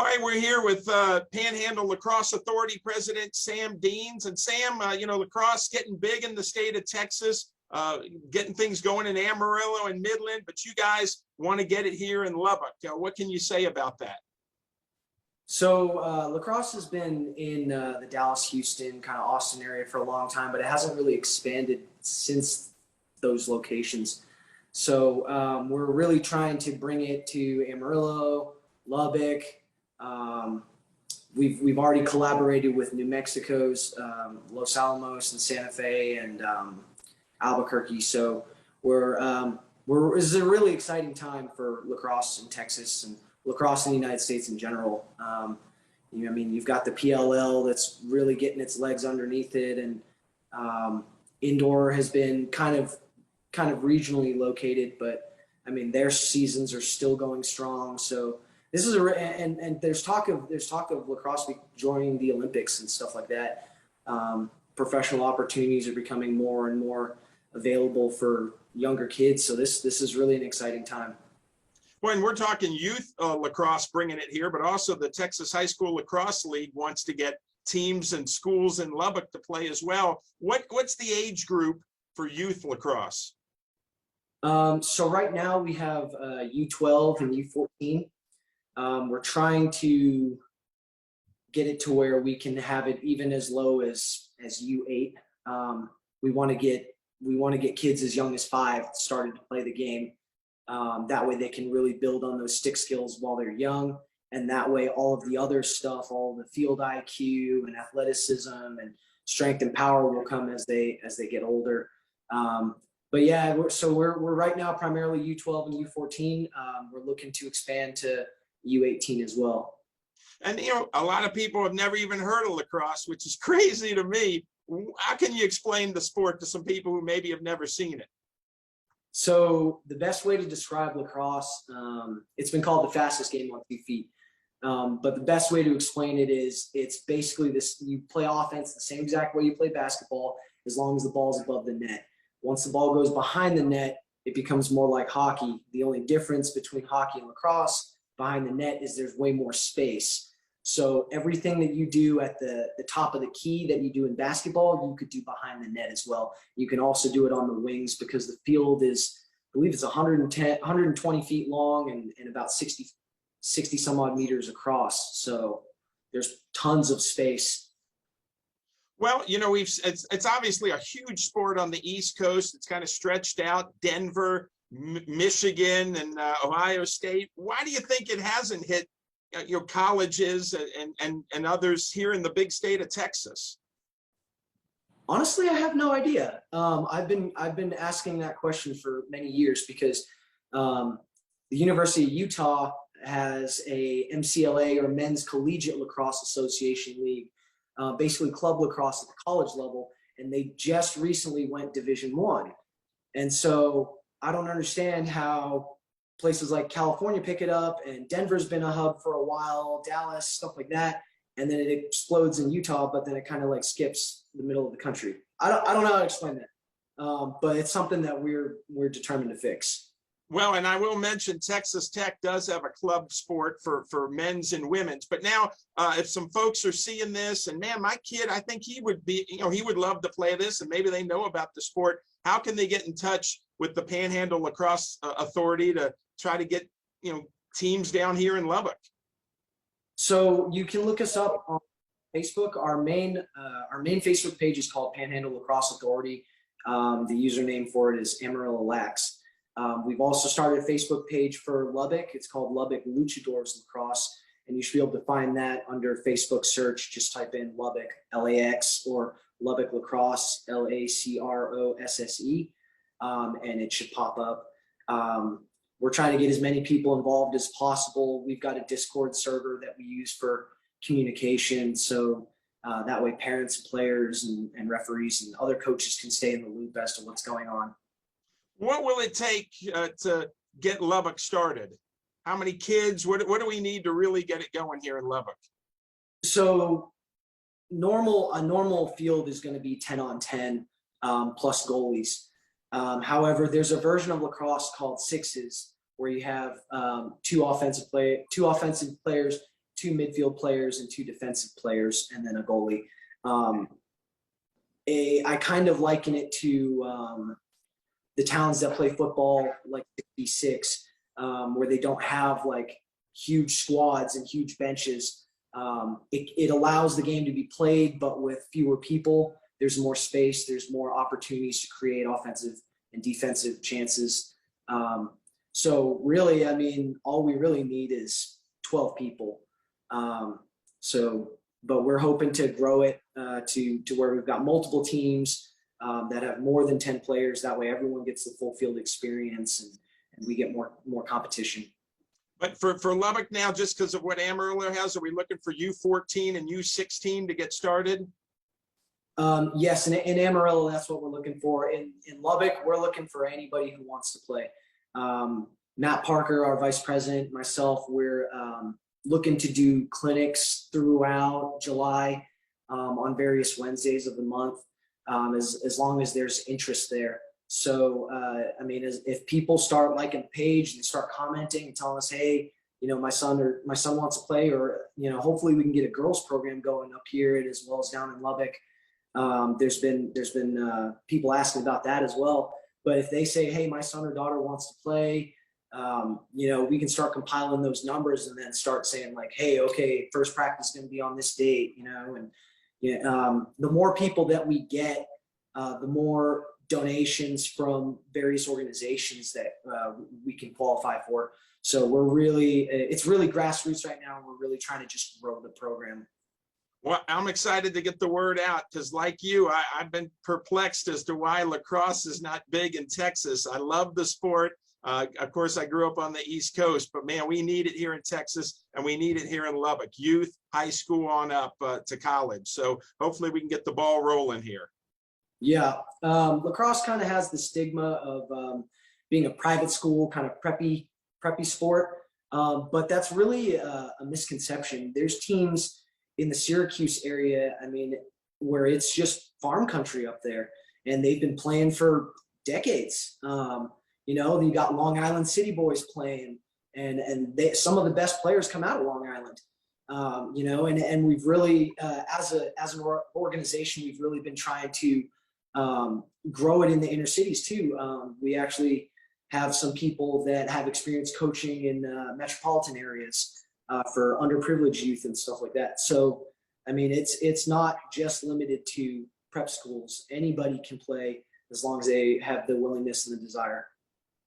All right, we're here with Panhandle Lacrosse Authority President Sam Deans. And Sam, lacrosse getting big in the state of Texas, getting things going in Amarillo and Midland, but you guys want to get it here in Lubbock. What can you say about that? So lacrosse has been in the Dallas, Houston, kind of Austin area for a long time, but it hasn't really expanded since those locations. So we're really trying to bring it to Amarillo, Lubbock. We've already collaborated with New Mexico's Los Alamos and Santa Fe and Albuquerque. So this is a really exciting time for lacrosse in Texas and lacrosse in the United States in general. You've got the PLL that's really getting its legs underneath it, and indoor has been kind of regionally located, but their seasons are still going strong. So this is and there's talk of lacrosse joining the Olympics and stuff like that. Professional opportunities are becoming more and more available for younger kids. So this is really an exciting time. When we're talking youth lacrosse, bringing it here, but also the Texas High School Lacrosse League wants to get teams and schools in Lubbock to play as well. What's the age group for youth lacrosse? So right now we have U12 and U14. We're trying to get it to where we can have it even as low as U8. We want to get kids as young as 5 started to play the game. That way they can really build on those stick skills while they're young. And that way all of the other stuff, all the field IQ and athleticism and strength and power will come as they get older. But yeah, we're right now primarily U12 and U14. We're looking to expand to U18 as well. And a lot of people have never even heard of lacrosse, which is crazy to me. How can you explain the sport to some people who maybe have never seen it? So the best way to describe lacrosse, it's been called the fastest game on 2 feet. But the best way to explain it is it's basically this: you play offense the same exact way you play basketball, as long as the ball's above the net. Once the ball goes behind the net, it becomes more like hockey. The only difference between hockey and lacrosse behind the net is there's way more space. So everything that you do at the top of the key that you do in basketball, you could do behind the net as well. You can also do it on the wings because the field is, I believe it's 120 feet long and about 60 some odd meters across. So there's tons of space. Well, it's obviously a huge sport on the East Coast. It's kind of stretched out. Denver, Michigan, and Ohio State. Why do you think it hasn't hit colleges and others here in the big state of Texas? Honestly, I have no idea. I've been asking that question for many years because the University of Utah has a MCLA, or Men's Collegiate Lacrosse Association League, basically club lacrosse at the college level, and they just recently went Division I. And so I don't understand how places like California pick it up, and Denver's been a hub for a while, Dallas, stuff like that, and then it explodes in Utah, but then it kind of like skips the middle of the country. I don't know how to explain that, but it's something that we're determined to fix. Well, and I will mention Texas Tech does have a club sport for men's and women's. But now, if some folks are seeing this, and man, my kid, I think he would be, he would love to play this, and maybe they know about the sport. How can they get in touch with the Panhandle Lacrosse Authority to try to get teams down here in Lubbock? So you can look us up on Facebook. Our main Facebook page is called Panhandle Lacrosse Authority. The username for it is Amarillo Lax. We've also started a Facebook page for Lubbock. It's called Lubbock Luchadors Lacrosse, and you should be able to find that under Facebook search. Just type in Lubbock, LAX, or Lubbock Lacrosse, LACROSSE, and it should pop up. We're trying to get as many people involved as possible. We've got a Discord server that we use for communication, so that way parents and players and referees and other coaches can stay in the loop as to what's going on. What will it take to get Lubbock started? How many kids? What do we need to really get it going here in Lubbock? So a normal field is going to be 10 on 10 plus goalies. However, there's a version of lacrosse called sixes, where you have two offensive players, 2 midfield players and 2 defensive players, and then a goalie. I kind of liken it to the towns that play football like 66, where they don't have like huge squads and huge benches. It allows the game to be played, but with fewer people. There's more space. There's more opportunities to create offensive and defensive chances. So really, I mean, all we really need is 12 people. But we're hoping to grow it to where we've got multiple teams that have more than 10 players. That way everyone gets the full field experience and we get more competition. But for Lubbock now, just because of what Amarillo has, are we looking for U14 and U16 to get started? Yes, in Amarillo, that's what we're looking for. In Lubbock, we're looking for anybody who wants to play. Matt Parker, our vice president, myself, we're looking to do clinics throughout July on various Wednesdays of the month, as long as there's interest there. So, I mean, if people start liking the page and start commenting and telling us, hey, you know, my son wants to play, or, you know, hopefully we can get a girls program going up here as well as down in Lubbock. There's been people asking about that as well. But if they say, hey, my son or daughter wants to play, you know, we can start compiling those numbers and then start saying like, hey, okay, first practice is going to be on this date, you know, and the more people that we get, the more donations from various organizations that we can qualify for. So it's really grassroots right now. And we're really trying to just grow the program. Well, I'm excited to get the word out because like you, I've been perplexed as to why lacrosse is not big in Texas. I love the sport. Of course, I grew up on the East Coast, but man, we need it here in Texas and we need it here in Lubbock, youth, high school on up to college. So hopefully we can get the ball rolling here. Yeah. Lacrosse kind of has the stigma of being a private school, kind of preppy sport. But that's really a misconception. There's teams in the Syracuse area, I mean, where it's just farm country up there, and they've been playing for decades. You know, you got Long Island City boys playing, and some of the best players come out of Long Island. You know, and we've really, as an organization, we've really been trying to grow it in the inner cities too. We actually have some people that have experience coaching in metropolitan areas for underprivileged youth and stuff like that. So, I mean, it's not just limited to prep schools. Anybody can play as long as they have the willingness and the desire.